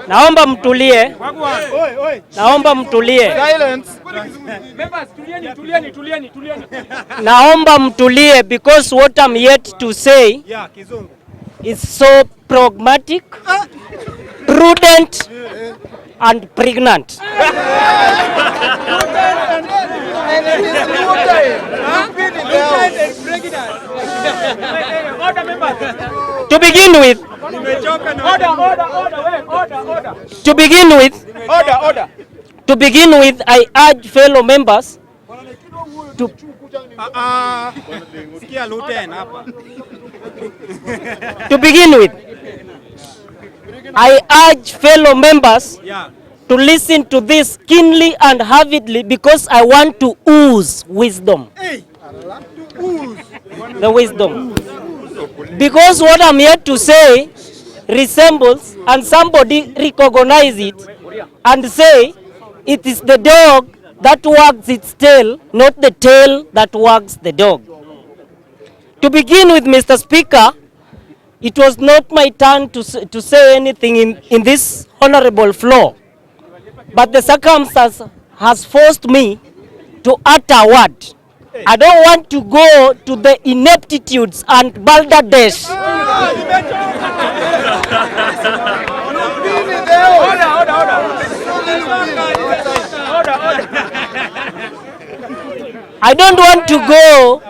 Naomba mtulie. Naomba mtulie. Naomba mtulie because what I'm yet to say is so pragmatic, prudent and pregnant. To begin with, I urge fellow members to to listen to this keenly and avidly because I want to ooze wisdom. The wisdom. Because what I'm here to say resembles, and somebody recognize it and say it is the dog that wags its tail, not the tail that wags the dog. To begin with, Mr. Speaker, it was not my turn to say anything in this honorable floor, but the circumstance has forced me to utter a word. I don't want to go to the ineptitudes and balderdash. I don't want to go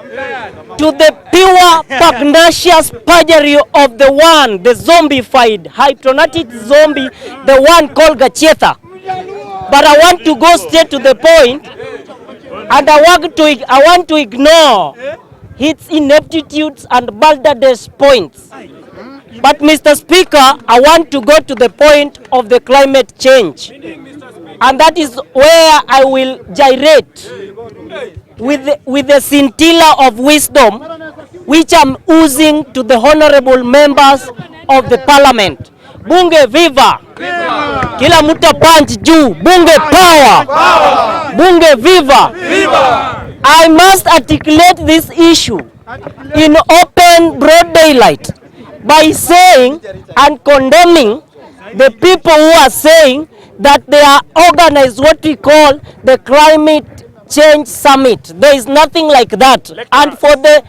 to the pure pugnacious perjury of the one, the zombified, hypnotic zombie, the one called Gachagua. But I want to go straight to the point, and I want to ignore its ineptitudes and balderdash points. But Mr. Speaker, I want to go to the point of the climate change. And that is where I will gyrate with the scintilla of wisdom which I'm oozing to the honorable members of the parliament. Bunge viva! Kila mtu punch juu. Bunge power! Bunge viva! I must articulate this issue in open broad daylight by saying and condemning the people who are saying that they are organized what we call the climate change summit. There is nothing like that. And for the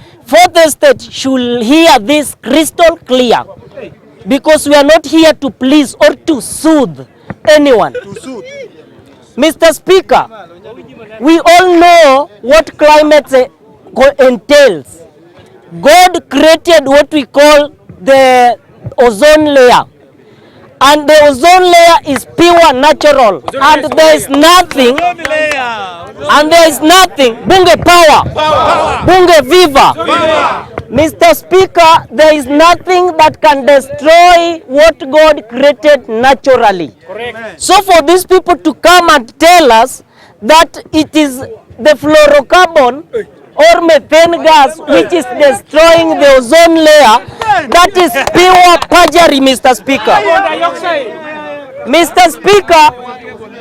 state should hear this crystal clear, because we are not here to please or to soothe anyone. Mr. Speaker, we all know what climate entails. God created what we call the ozone layer. And the ozone layer is pure natural, and there is nothing, bunge power, bunge viva. Mr. Speaker, there is nothing that can destroy what God created naturally. Correct. So for these people to come and tell us that it is the fluorocarbon or methane gas which is destroying the ozone layer, that is pure perjury, Mr. Speaker. Mr. Speaker,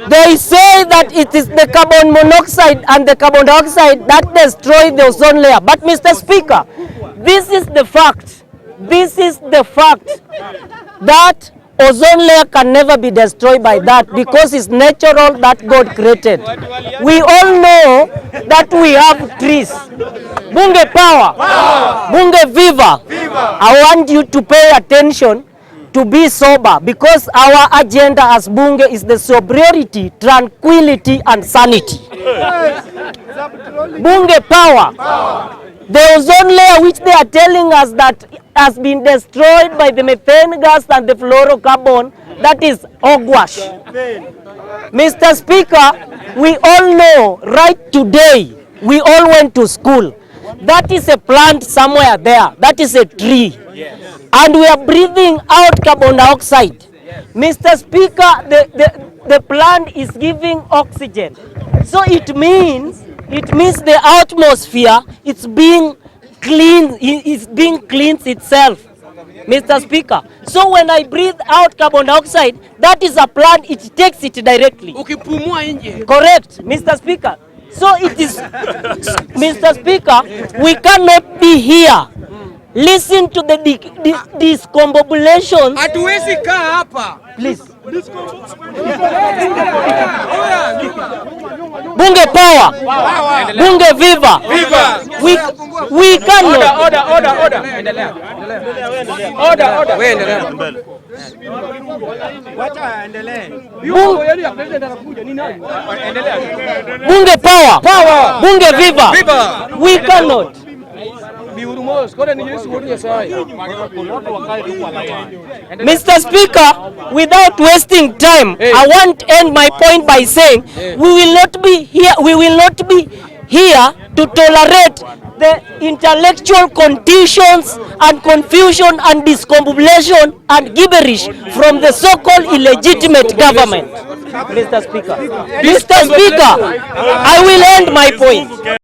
they say that it is the carbon monoxide and the carbon dioxide that destroy the ozone layer. But Mr. Speaker, this is the fact. This is the fact that ozone layer can never be destroyed by that, because it's natural that God created. We all know that we have trees. Bunge power, bunge viva. I want you to pay attention to be sober, because our agenda as bunge is the sobriety, tranquility and sanity. Bunge power. The ozone layer which they are telling us that has been destroyed by the methane gas and the fluorocarbon, that is hogwash. Mr. Speaker, we all know right today, we all went to school. That is a plant somewhere there. That is a tree. And we are breathing out carbon dioxide. Mr. Speaker, the plant is giving oxygen. So it means the atmosphere it's being cleaned itself, Mr. Speaker. So when I breathe out carbon dioxide, that is a plant, it takes it directly. Correct, Mr. Speaker. So it is, Mr. Speaker, we cannot be here Listen to the discombobulations. Hatuwezi kaa hapa. Please. Bunge power. Bunge viva. We cannot. Order. Endelea. Order. Wewe endelea. Wacha endelee. Bunge power. Bunge viva. We cannot. Mr. Speaker, without wasting time, I want to end my point by saying we will not be here to tolerate the intellectual conditions and confusion and discombobulation and gibberish from the so-called illegitimate government. Mr. Speaker, I will end my point.